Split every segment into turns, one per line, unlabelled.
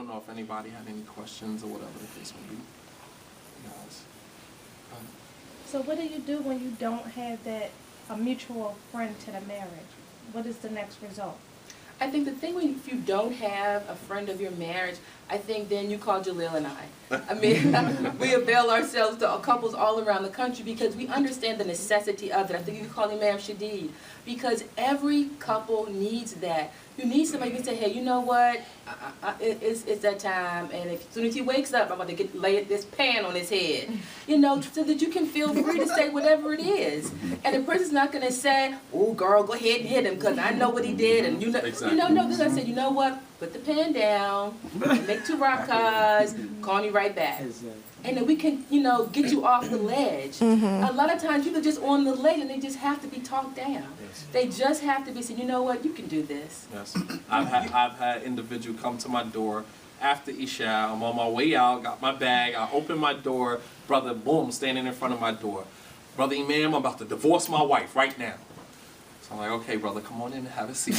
don't know if anybody had any questions or whatever the case may be. Guys.
So what do you do when you don't have a mutual friend to the marriage? What is the next result?
I think the thing if you don't have a friend of your marriage, I think then you call Jaleel and I. I mean, we avail ourselves to couples all around the country because we understand the necessity of it. I think you can call him Ma'am Shadid because every couple needs that. You need somebody to say, hey, you know what? It's that time, and as soon as he wakes up, I'm about to lay this pan on his head, you know, so that you can feel free to say whatever it is. And the person's not going to say, oh, girl, go ahead and hit him because I know what he did. And no, they're going to say, you know what? Put the pan down, make 2 rakas, call me right back. And then we can, you know, get you off the ledge. A lot of times people are just on the ledge and they just have to be talked down. Yes. They just have to be said, you know what, you can do this.
Yes. I've had individual come to my door after Isha. I'm on my way out, got my bag, I open my door, brother, boom, standing in front of my door. Brother Imam, I'm about to divorce my wife right now. I'm like, okay, brother, come on in and have a seat.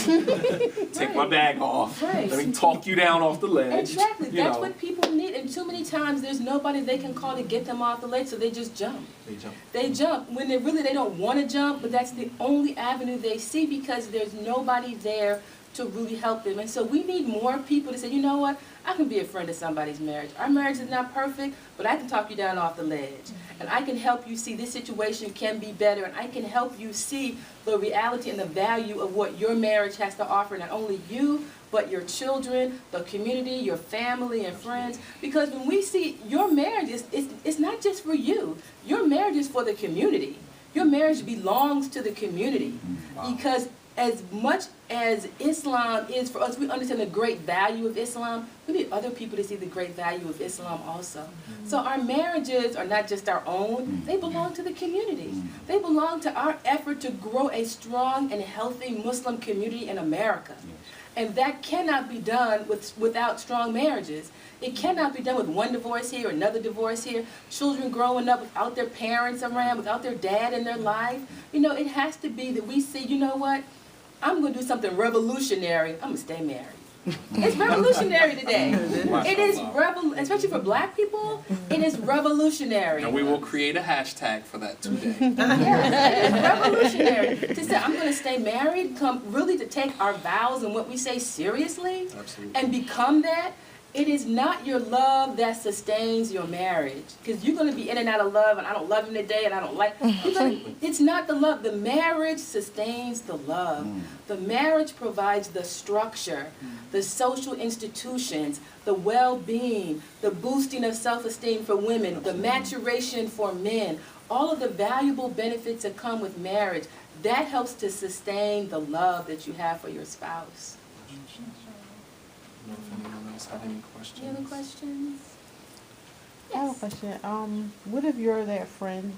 Take my bag off.
Right.
Let me talk you down off the ledge.
Exactly. That's what people need. And too many times there's nobody they can call to get them off the ledge, so they just jump.
They jump.
They jump when they don't want to jump, but that's the only avenue they see because there's nobody there to really help them. And so we need more people to say, you know what, I can be a friend of somebody's marriage. Our marriage is not perfect, but I can talk you down off the ledge. And I can help you see this situation can be better, and I can help you see the reality and the value of what your marriage has to offer, not only you, but your children, the community, your family and friends. Because when we see your marriage, it's not just for you. Your marriage is for the community. Your marriage belongs to the community. Because as much as Islam is for us, we understand the great value of Islam. We need other people to see the great value of Islam also. So our marriages are not just our own, they belong to the community. They belong to our effort to grow a strong and healthy Muslim community in America. And that cannot be done without strong marriages. It cannot be done with one divorce here, another divorce here, children growing up without their parents around, without their dad in their life. You know, it has to be that we say, you know what, I'm going to do something revolutionary. I'm going to stay married. It's revolutionary today. It is especially for black people, it is revolutionary.
And we will create a hashtag for that today.
Yes, it's revolutionary. To say I'm going to stay married, really to take our vows and what we say seriously.
Absolutely.
And become that. It is not your love that sustains your marriage. Because you're going to be in and out of love, and I don't love him today, and I don't like him. It's not the love. The marriage sustains the love. The marriage provides the structure, the social institutions, the well-being, the boosting of self-esteem for women, the maturation for men, all of the valuable benefits that come with marriage. That helps to sustain the love that you have for your spouse.
I don't know if anyone else had any questions.
Any other questions?
I have a question. What if you're that friend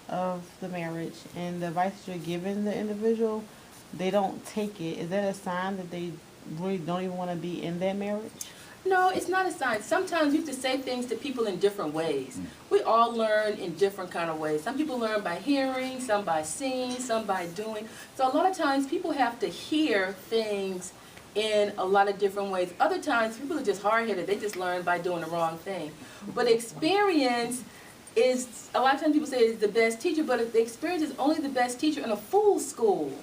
of the marriage and the advice you're giving the individual, they don't take it? Is that a sign that they really don't even want to be in that marriage?
No, it's not a sign. Sometimes you have to say things to people in different ways. We all learn in different kind of ways. Some people learn by hearing, some by seeing, some by doing. So a lot of times people have to hear things in a lot of different ways. Other times, people are just hard-headed. They just learn by doing the wrong thing. But experience is, a lot of times people say it's the best teacher, but the experience is only the best teacher in a fool's school.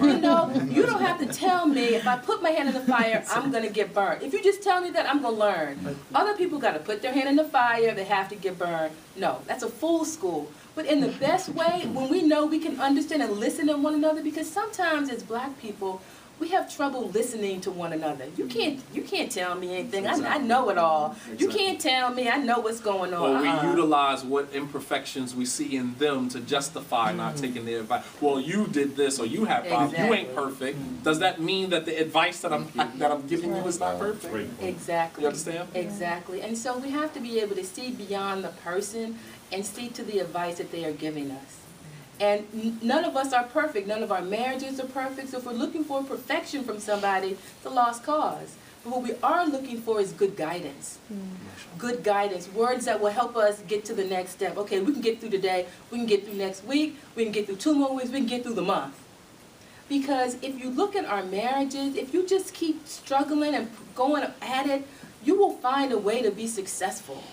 You know, you don't have to tell me if I put my hand in the fire, I'm going to get burned. If you just tell me that, I'm going to learn. Other people got to put their hand in the fire, they have to get burned. No, that's a fool's school. But in the best way, when we know we can understand and listen to one another, because sometimes as black people, we have trouble listening to one another. You can't tell me anything. I know it all. You can't tell me. I know what's going on.
Or we utilize what imperfections we see in them to justify not taking their advice. Well, you did this, or you have problems. You ain't perfect. Does that mean that the advice that I'm giving you is not perfect?
Exactly.
You understand?
Exactly. And so we have to be able to see beyond the person and see to the advice that they are giving us. And none of us are perfect. None of our marriages are perfect. So if we're looking for perfection from somebody, it's a lost cause. But what we are looking for is good guidance. Good guidance. Words that will help us get to the next step. Okay, we can get through today. We can get through next week. We can get through 2 more weeks. We can get through the month. Because if you look at our marriages, if you just keep struggling and going at it, you will find a way to be successful.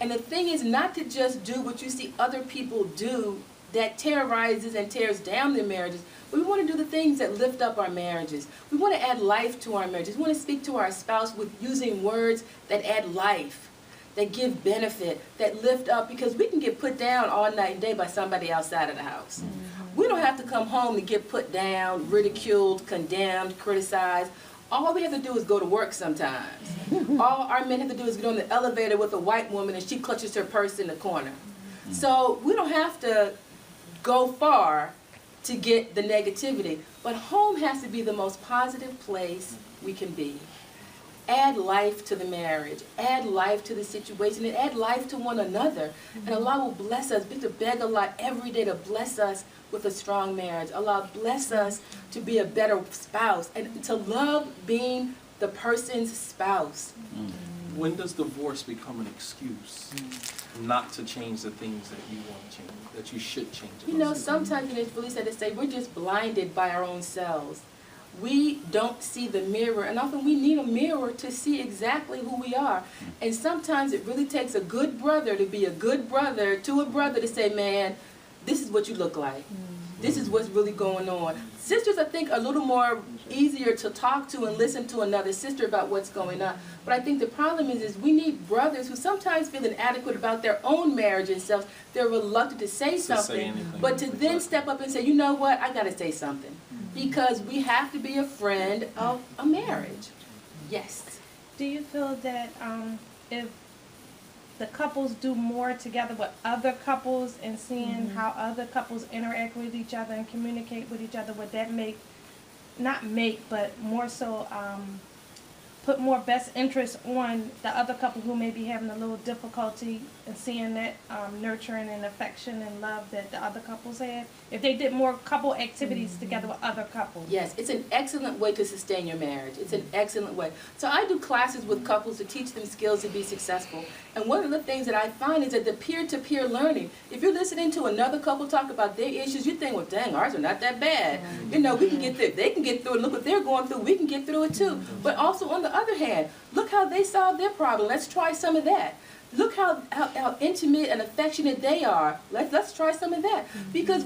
And the thing is not to just do what you see other people do that terrorizes and tears down their marriages. We want to do the things that lift up our marriages. We want to add life to our marriages. We want to speak to our spouse with using words that add life, that give benefit, that lift up, because we can get put down all night and day by somebody outside of the house. We don't have to come home to get put down, ridiculed, condemned, criticized. All we have to do is go to work sometimes. All our men have to do is get on the elevator with a white woman and she clutches her purse in the corner. So we don't have to go far to get the negativity. But home has to be the most positive place we can be. Add life to the marriage, add life to the situation, and add life to one another. And Allah will bless us. We have to beg Allah every day to bless us with a strong marriage. Allah bless us to be a better spouse and to love being the person's spouse.
When does divorce become an excuse not to change the things that you want to change, that you should change?
You know, sometimes it's really sad to say we're just blinded by our own selves. We don't see the mirror, and often we need a mirror to see exactly who we are. And sometimes it really takes a good brother to be a good brother to a brother to say, man, this is what you look like. This is what's really going on. Sisters, I think, are a little more easier to talk to and listen to another sister about what's going on. But I think the problem is we need brothers who sometimes feel inadequate about their own marriage and self. They're reluctant to say something, but to then step up and say, you know what, I got to say something. Because we have to be a friend of a marriage. Yes.
Do you feel that if the couples do more together with other couples and seeing how other couples interact with each other and communicate with each other, would that but more so put more best interest on the other couple who may be having a little difficulty in seeing that nurturing and affection and love that the other couples have? If they did more couple activities together with other couples.
Yes, it's an excellent way to sustain your marriage. It's an excellent way. So I do classes with couples to teach them skills to be successful. And one of the things that I find is that the peer-to-peer learning, if you're listening to another couple talk about their issues, you think, well, dang, ours are not that bad. You know, we can get through it. They can get through it. Look what they're going through. We can get through it too. But also on the other hand, look how they solved their problem. Let's try some of that. Look how intimate and affectionate they are. Let's try some of that. Because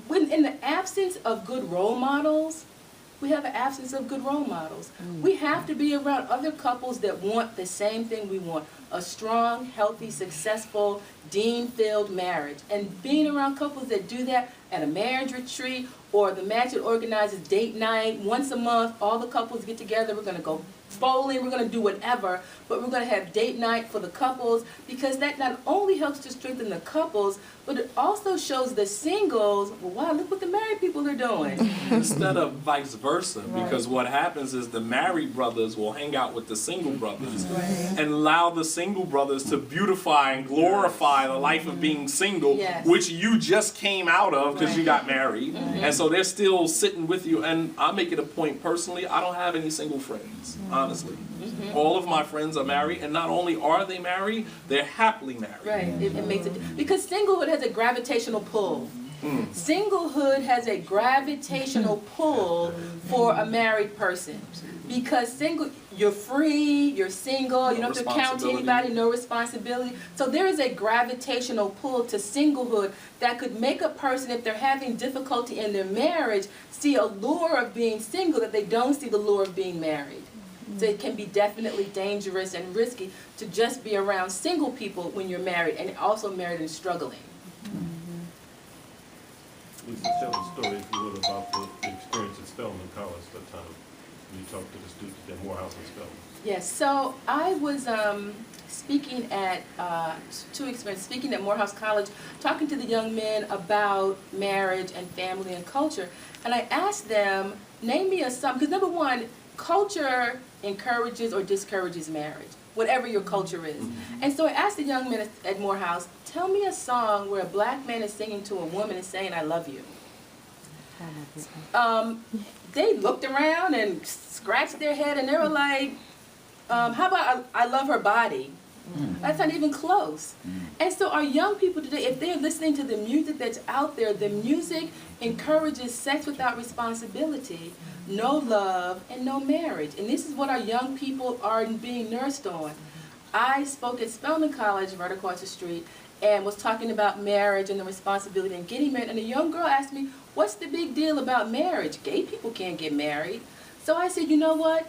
when in the absence of good role models, we have an absence of good role models. We have to be around other couples that want the same thing we want. A strong, healthy, successful, deen-filled marriage. And being around couples that do that at a marriage retreat or the marriage that organizes date night once a month, all the couples get together, we're going to go bowling, we're going to do whatever, but we're going to have date night for the couples, because that not only helps to strengthen the couples, but it also shows the singles, well, wow, look what the married people are doing.
Instead of vice versa, because what happens is the married brothers will hang out with the single brothers and allow the single brothers to beautify and glorify the life of being single, which you just came out of because you got married. And so they're still sitting with you. And I make it a point personally, I don't have any single friends, honestly. All of my friends are married, and not only are they married, they're happily married.
Right, it makes it, because singlehood has a gravitational pull. Singlehood has a gravitational pull for a married person. Because you're free, you're single, you don't have to count to anybody, no responsibility. So there is a gravitational pull to singlehood that could make a person, if they're having difficulty in their marriage, see a lure of being single that they don't see the lure of being married. So it can be definitely dangerous and risky to just be around single people when you're married, and also married and struggling.
Lisa, tell a story, if you will, about the experience at Spelman College that time. You talked to the students at Morehouse and Spelman.
Yes, so I was speaking at speaking at Morehouse College, talking to the young men about marriage and family and culture. And I asked them, name me a song, because number one, culture encourages or discourages marriage, whatever your culture is. And so I asked the young men at Morehouse, tell me a song where a black man is singing to a woman and saying, I love you. They looked around and scratched their head and they were like, how about I love her body? That's not even close. And so our young people today, if they're listening to the music that's out there, the music encourages sex without responsibility, no love, and no marriage. And this is what our young people are being nursed on. I spoke at Spelman College right across the street and was talking about marriage and the responsibility and getting married. And a young girl asked me, what's the big deal about marriage? Gay people can't get married. So I said, you know what?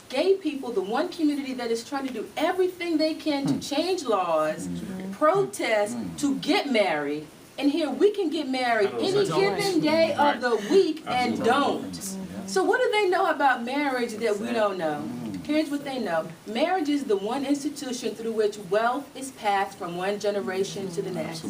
Gay people, the one community that is trying to do everything they can to change laws, protest, to get married. And here we can get married any given day of the week and don't. So what do they know about marriage that we don't know? Here's what they know. Marriage is the one institution through which wealth is passed from one generation to the next.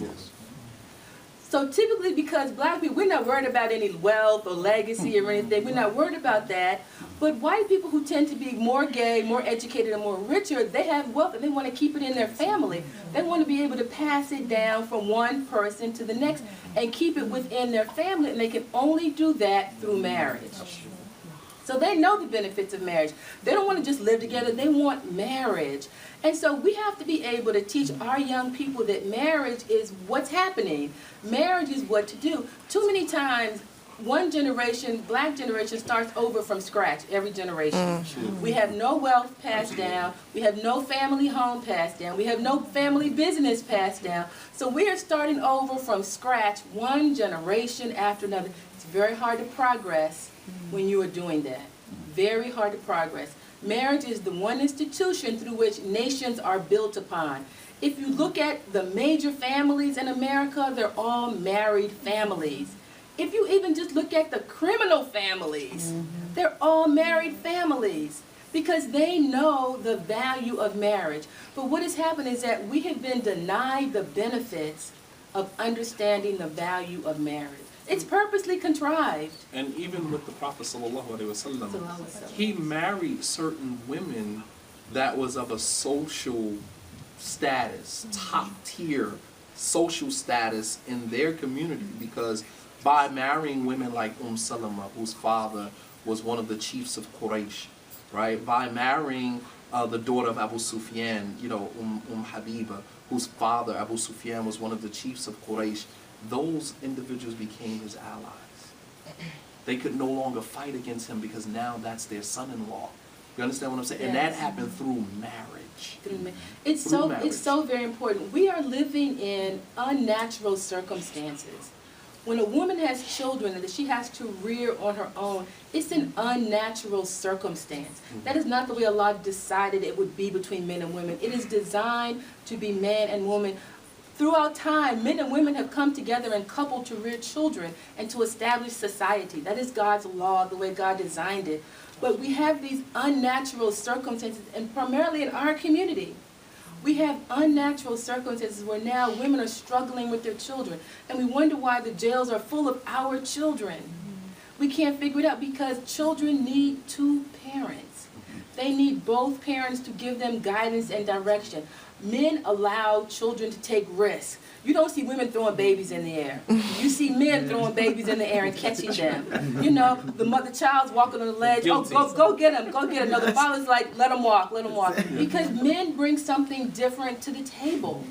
So typically, because black people, we're not worried about any wealth or legacy or anything. We're not worried about that. But white people who tend to be more gay, more educated, and more richer, they have wealth and they want to keep it in their family. They want to be able to pass it down from one person to the next and keep it within their family. And they can only do that through marriage. So they know the benefits of marriage. They don't want to just live together. They want marriage. And so we have to be able to teach our young people that marriage is what's happening. Marriage is what to do. Too many times, one generation, black generation, starts over from scratch every generation. We have no wealth passed down. We have no family home passed down. We have no family business passed down. So we are starting over from scratch, one generation after another. It's very hard to progress when you are doing that. Very hard to progress. Marriage is the one institution through which nations are built upon. If you look at the major families in America, they're all married families. If you even just look at the criminal families, they're all married families because they know the value of marriage. But what has happened is that we have been denied the benefits of understanding the value of marriage. It's purposely contrived.
And even with the Prophet ﷺ, he married certain women that was of a social status, top tier social status in their community, because by marrying women like Salama, whose father was one of the chiefs of Quraysh, right? By marrying the daughter of Abu Sufyan, Habiba, whose father, Abu Sufyan, was one of the chiefs of Quraysh, those individuals became his allies. They could no longer fight against him because now that's their son-in-law. You understand what I'm saying? Yes. And that happened through marriage.
It's so very important. We are living in unnatural circumstances. When a woman has children that she has to rear on her own, it's an unnatural circumstance. That is not the way Allah decided it would be between men and women. It is designed to be man and woman. Throughout time, men and women have come together and coupled to rear children and to establish society. That is God's law, the way God designed it. But we have these unnatural circumstances, and primarily in our community. We have unnatural circumstances where now women are struggling with their children. And we wonder why the jails are full of our children. We can't figure it out because children need two parents. They need both parents to give them guidance and direction. Men allow children to take risks. You don't see women throwing babies in the air. You see men throwing babies in the air and catching them. The child's walking on the ledge. Oh, go get him, go get him. No, the father's like, let him walk, let him walk. Because men bring something different to the table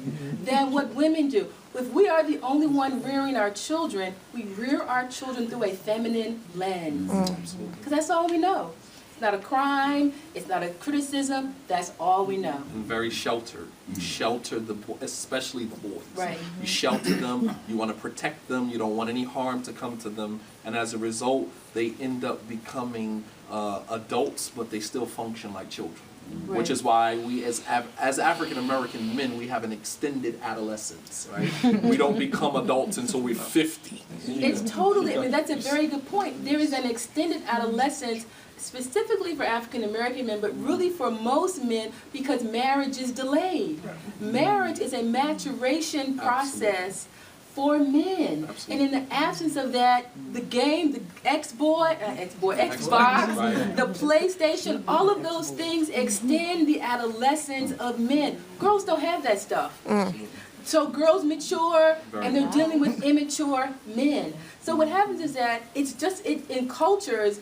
than what women do. If we are the only one rearing our children, we rear our children through a feminine lens. Because that's all we know. It's not a crime, it's not a criticism, that's all we know.
And very sheltered. You shelter the especially the boys.
Right.
You shelter them, you want to protect them, you don't want any harm to come to them, and as a result, they end up becoming adults, but they still function like children. Right. Which is why we, as African American men, we have an extended adolescence, right? We don't become adults until we're 50.
It's totally, that's a very good point. There is an extended adolescence specifically for African American men, but really for most men because marriage is delayed. Marriage is a maturation process for men. Absolutely. And in the absence of that, the game, the Xbox, the PlayStation, all of those things extend the adolescence of men. Girls don't have that stuff. So girls mature and they're dealing with immature men. So what happens is that it's just in cultures.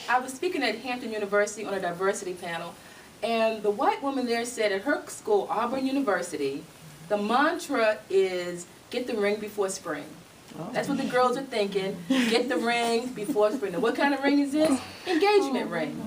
I was speaking at Hampton University on a diversity panel, And the white woman there said at her school, Auburn University, the mantra is, get the ring before spring. That's what the girls are thinking. Get the ring before spring. Now, what kind of ring is this? Engagement ring.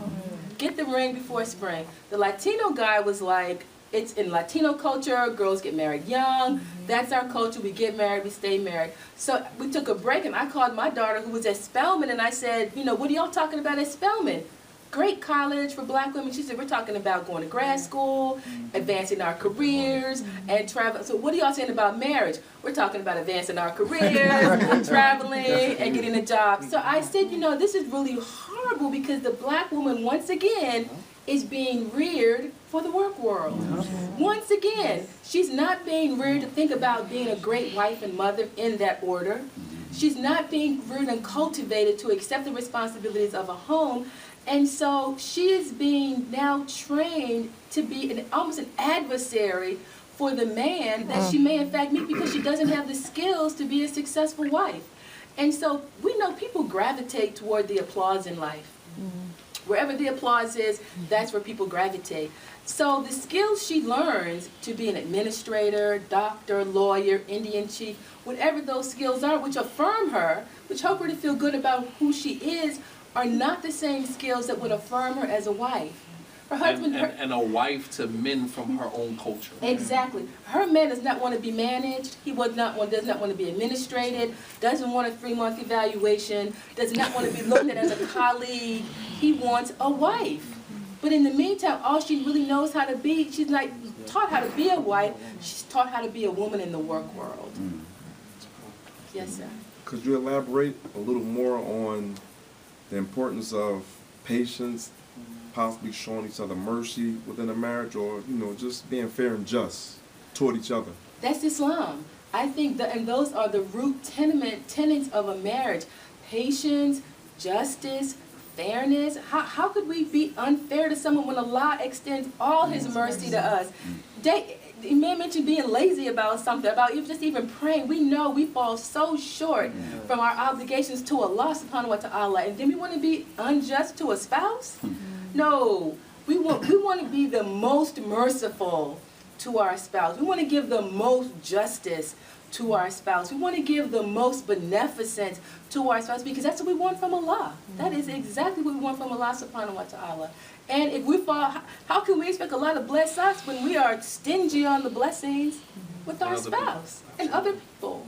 Get the ring before spring. The Latino guy was like, it's in Latino culture, girls get married young. That's our culture. We get married, we stay married. So we took a break, and I called my daughter, who was at Spelman, and I said, you know, what are y'all talking about at Spelman? Great college for black women. She said, we're talking about going to grad school, advancing our careers, and travel. So what are y'all saying about marriage? We're talking about advancing our careers, traveling, and getting a job. So I said, you know, this is really horrible because the black woman, once again, is being reared for the work world. Once again, she's not being reared to think about being a great wife and mother in that order. She's not being reared and cultivated to accept the responsibilities of a home. And so she is being now trained to be almost an adversary for the man that she may in fact meet because she doesn't have the skills to be a successful wife. And so we know people gravitate toward the applause in life. Wherever the applause is, that's where people gravitate. So the skills she learns to be an administrator, doctor, lawyer, Indian chief, whatever those skills are, which affirm her, which help her to feel good about who she is, are not the same skills that would affirm her as a wife. Her husband,
and a wife to men from her own culture.
Exactly. Her man does not want to be managed. He does not want to be administrated. Doesn't want a 3-month evaluation. Does not want to be looked at as a colleague. He wants a wife. But in the meantime, all she really knows how to be, she's not taught how to be a wife. She's taught how to be a woman in the work world. Yes, sir.
Could you elaborate a little more on the importance of patience, possibly showing each other mercy within a marriage, or, you know, just being fair and just toward each other?
That's Islam. I think and those are the root tenets of a marriage. Patience, justice, fairness. How could we be unfair to someone when Allah extends all His mercy to us? The man mentioned being lazy about something, about even praying. We know we fall so short from our obligations to Allah subhanahu wa ta'ala. And then we want to be unjust to a spouse? No. We want to be the most merciful to our spouse. We want to give the most justice to our spouse. We want to give the most beneficence to our spouse because that's what we want from Allah. That is exactly what we want from Allah subhanahu wa ta'ala. And if we fall, how can we expect Allah to bless us when we are stingy on the blessings with our spouse and other people?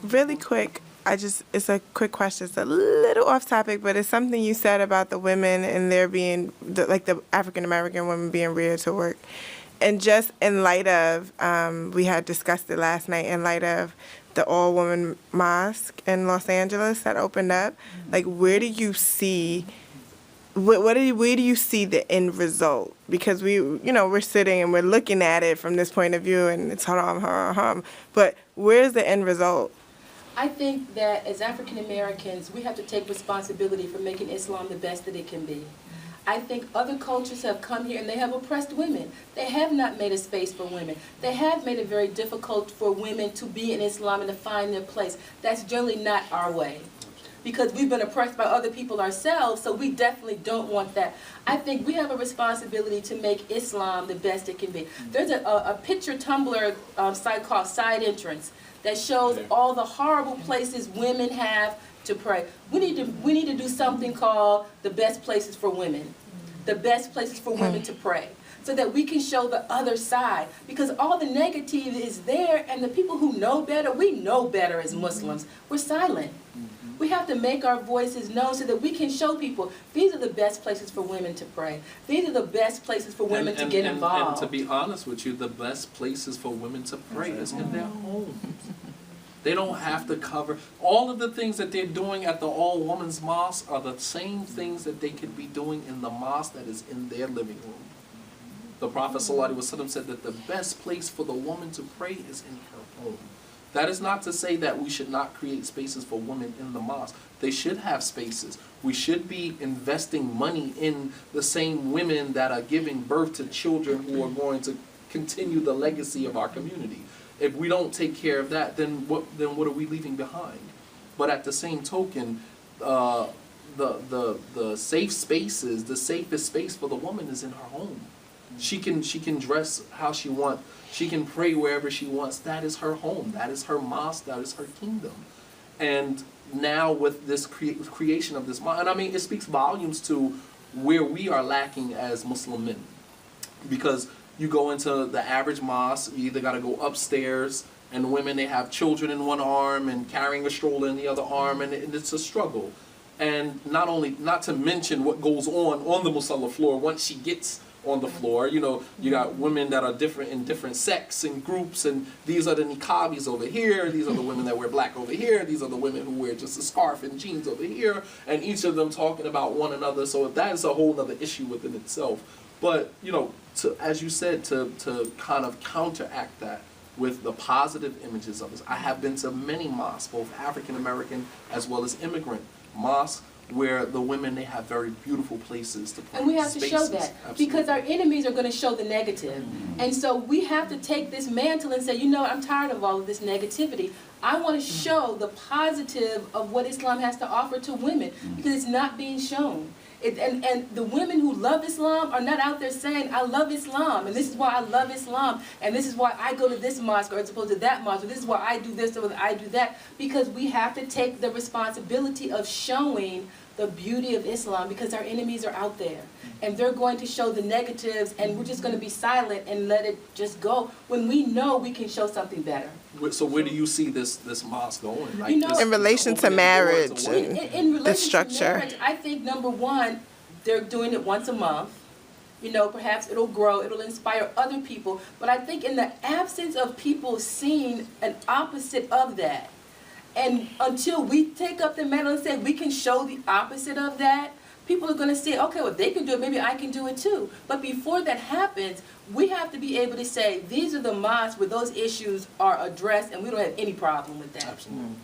Really quick, it's a quick question. It's a little off topic, but it's something you said about the women and there being, the African American women being reared to work. And just in light of, we had discussed it last night, in light of the all-woman mosque in Los Angeles that opened up, like where do you see where do you see the end result? Because we're sitting and we're looking at it from this point of view, and it's haram. But where's the end result?
I think that as African Americans, we have to take responsibility for making Islam the best that it can be. I think other cultures have come here and they have oppressed women. They have not made a space for women. They have made it very difficult for women to be in Islam and to find their place. That's generally not our way, because we've been oppressed by other people ourselves, so we definitely don't want that. I think we have a responsibility to make Islam the best it can be. There's a picture Tumblr site called Side Entrance that shows all the horrible places women have to pray. We need to do something called the best places for women. The best places for women to pray, so that we can show the other side, because all the negative is there, and the people who know better, we know better as Muslims, we're silent. We have to make our voices known so that we can show people these are the best places for women to pray. These are the best places for women to get involved.
And to be honest with you, the best places for women to pray is in their homes. They don't have to cover. All of the things that they're doing at the all-women's mosque are the same things that they could be doing in the mosque that is in their living room. The Prophet ﷺ said that the best place for the woman to pray is in her home. That is not to say that we should not create spaces for women in the mosque. They should have spaces. We should be investing money in the same women that are giving birth to children who are going to continue the legacy of our community. If we don't take care of that, then what are we leaving behind? But at the same token, the safe spaces, the safest space for the woman is in her home. She can dress how she wants. She can pray wherever she wants. That is her home. That is her mosque. That is her kingdom. And now with this creation of this mosque, and I mean, it speaks volumes to where we are lacking as Muslim men. Because you go into the average mosque, you either got to go upstairs, and the women, they have children in one arm and carrying a stroller in the other arm, and it's a struggle. And not to mention what goes on the musalla floor once she gets on the floor. You know, you got women that are different in different sects and groups, and these are the niqabis over here, these are the women that wear black over here, these are the women who wear just a scarf and jeans over here, and each of them talking about one another. So that is a whole other issue within itself. But, you know, as you said, to kind of counteract that with the positive images of this. I have been to many mosques, both African American as well as immigrant mosques, where the women, they have very beautiful places to pray.
And we have to show that.
Absolutely.
Because our enemies are going to show the negative. And so we have to take this mantle and say, you know what, I'm tired of all of this negativity. I want to show the positive of what Islam has to offer to women, because it's not being shown. And the women who love Islam are not out there saying, I love Islam, and this is why I love Islam, and this is why I go to this mosque, or as opposed to that mosque, or this is why I do this, or I do that, because we have to take the responsibility of showing the beauty of Islam, because our enemies are out there, and they're going to show the negatives, and we're just going to be silent and let it just go, when we know we can show something better.
So where do you see this mosque going? Like,
You know,
In relation to marriage and
In relation
the structure.
to marriage, I think number one, they're doing it once a month. You know, perhaps it'll grow, it'll inspire other people. But I think in the absence of people seeing an opposite of that, and until we take up the mantle and say we can show the opposite of that, people are going to say, okay, well, they can do it, maybe I can do it too. But before that happens, we have to be able to say, these are the mosques where those issues are addressed, and we don't have any problem with that.
Absolutely.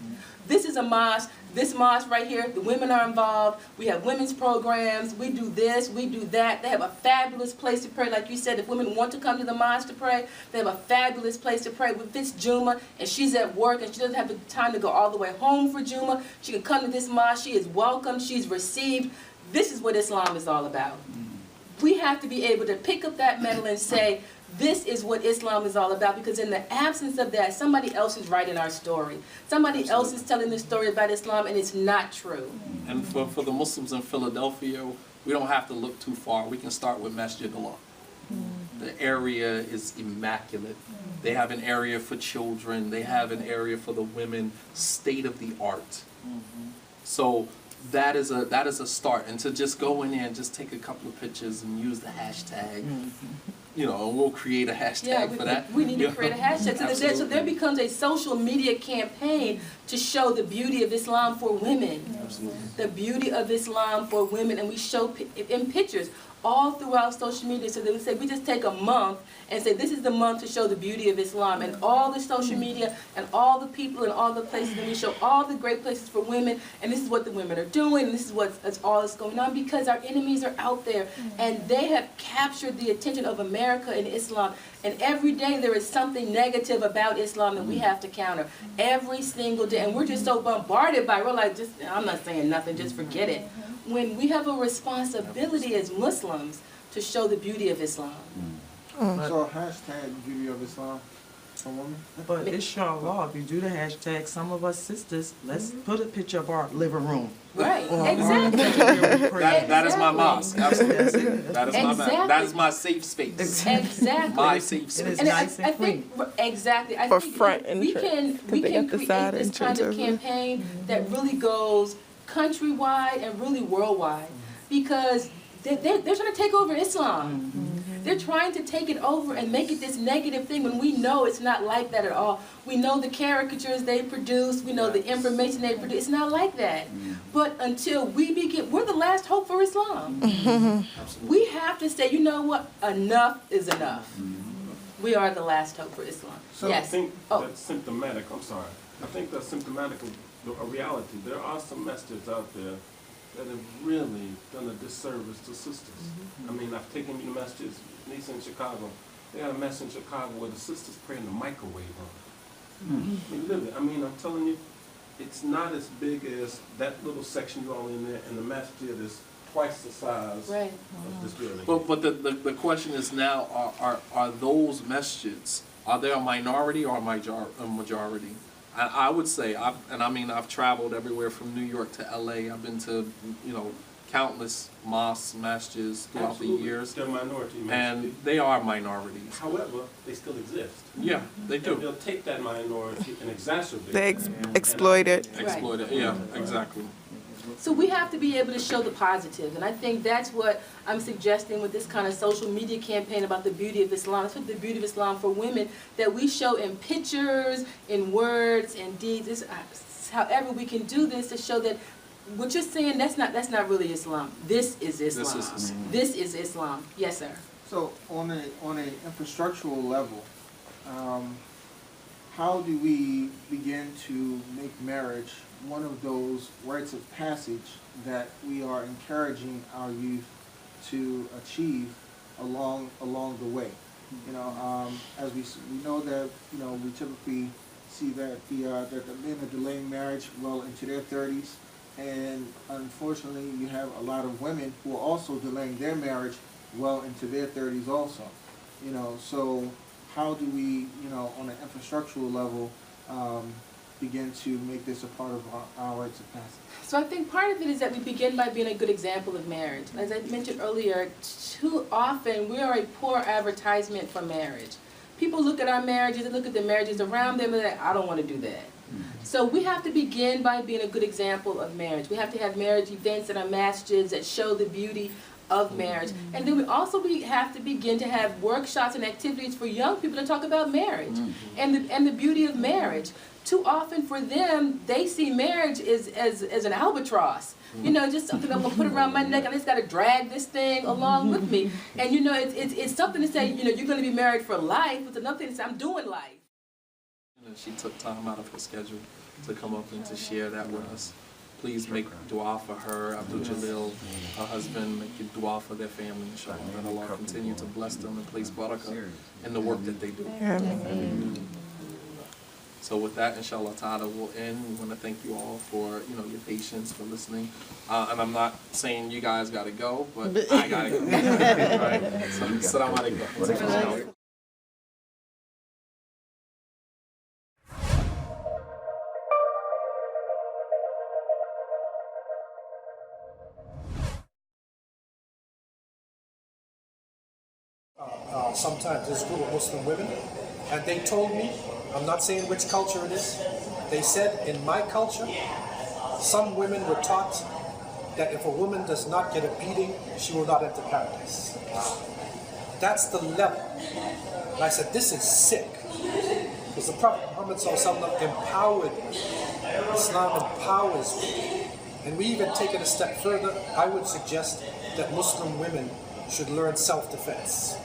This is a mosque, this mosque right here, the women are involved, we have women's programs, we do this, we do that. They have a fabulous place to pray. Like you said, if women want to come to the mosque to pray, they have a fabulous place to pray. If it's Juma and she's at work and she doesn't have the time to go all the way home for Juma, she can come to this mosque, she is welcome, she's received. This is what Islam is all about. We have to be able to pick up that mantle and say, this is what Islam is all about, because in the absence of that, somebody else is writing our story. Somebody else is telling the story about Islam, and it's not true.
And for the Muslims in Philadelphia, we don't have to look too far. We can start with Masjid Allah. The area is immaculate. They have an area for children. They have an area for the women, state of the art. So that is a start. And to just go in there and just take a couple of pictures and use the hashtag, you know, we'll create a hashtag for that.
We need to create a hashtag. So there becomes a social media campaign to show the beauty of Islam for women.
Absolutely.
The beauty of Islam for women. And we show in pictures all throughout social media. So they would say, we just take a month and say, this is the month to show the beauty of Islam. And all the social media and all the people and all the places, and we show all the great places for women. And this is what the women are doing. And this is what's all that's going on, because our enemies are out there. And they have captured the attention of America and Islam. And every day there is something negative about Islam that we have to counter. Every single day. And we're just so bombarded by it. We're like, I'm not saying nothing, just forget it. When we have a responsibility as Muslims to show the beauty of Islam.
So hashtag beauty of Islam for women?
But inshallah, if you do the hashtag, some of us sisters, let's put a picture of our living room.
Right,
Or
exactly.
That is my mosque. Absolutely.
That's it.
That is my
Exactly.
that is my safe space.
Exactly.
My safe
It
space.
is
And
nice
I
and clean.
think exactly. I
For
think
front
we can
entrance, 'cause
we
they
can
got the
create
side
this kind
entrance
of
over.
campaign that really goes countrywide and really worldwide, because they're trying to take over Islam. They're trying to take it over and make it this negative thing when we know it's not like that at all. We know the caricatures they produce, we know the information they produce. It's not like that. But until we begin, we're the last hope for Islam. We have to say, you know what, enough is enough. We are the last hope for Islam.
So
Yes.
I think
Oh.
that's symptomatic. I'm sorry. I think that's symptomatic of a reality. There are some messages out there that have really done a disservice to sisters. I mean, I've taken you to messages, Nisa in Chicago. They had a mess in Chicago where the sisters pray in the microwave room. I mean, literally, I mean, I'm telling you, it's not as big as that little section you all in there, and the masjid is twice the size
Right.
of this building.
But the question is now, are those masjids, are they a minority or a majority? I would say, I've traveled everywhere from New York to LA. I've been to, countless mosques, masjids throughout
Absolutely.
the years.
They're minority
And
masjid.
they are minorities.
However, they still exist.
Yeah, they
And
do.
they'll take that minority and exacerbate
They
it.
exploit it.
Exploit it. Yeah, exactly.
So we have to be able to show the positive, and I think that's what I'm suggesting with this kind of social media campaign about the beauty of Islam. That's what the beauty of Islam for women, that we show in pictures, in words, in deeds. However we can do this to show that what you're saying, that's not really Islam. This is Islam. This is Islam. Yes, sir.
So on a infrastructural level, how do we begin to make marriage one of those rites of passage that we are encouraging our youth to achieve along the way? As we know that we typically see that that the men are delaying marriage well into their 30s, and unfortunately you have a lot of women who are also delaying their marriage well into their 30s also. So how do we, on an infrastructural level, begin to make this a part of our rites of passage?
So I think part of it is that we begin by being a good example of marriage. As I mentioned earlier, too often we are a poor advertisement for marriage. People look at our marriages and look at the marriages around them and they're like, I don't want to do that. So we have to begin by being a good example of marriage. We have to have marriage events at our masjids that show the beauty of marriage. And then we also have to begin to have workshops and activities for young people to talk about marriage and the beauty of marriage. Too often for them, they see marriage as an albatross. Just something I'm going to put around my neck and I just got to drag this thing along with me. And it's something to say, you're going to be married for life. It's another thing to say, I'm doing life.
And she took time out of her schedule to come up and to share that with us. Please make dua for her, Abdul Jalil, her husband, make dua for their family, inshallah. That Allah continue to bless them and place barakah in the work that they do. So with that, inshallah ta'ala, we'll end. We want to thank you all for, your patience, for listening. And I'm not saying you guys got to go, but I got to go. Right? So, assalamu alaikum.
Sometimes this group of Muslim women, and they told me, I'm not saying which culture it is, they said in my culture, some women were taught that if a woman does not get a beating, she will not enter paradise. That's the level. And I said, this is sick. Because the Prophet Muhammad ﷺ empowered me. Islam empowers me. And we even take it a step further, I would suggest that Muslim women should learn self-defense.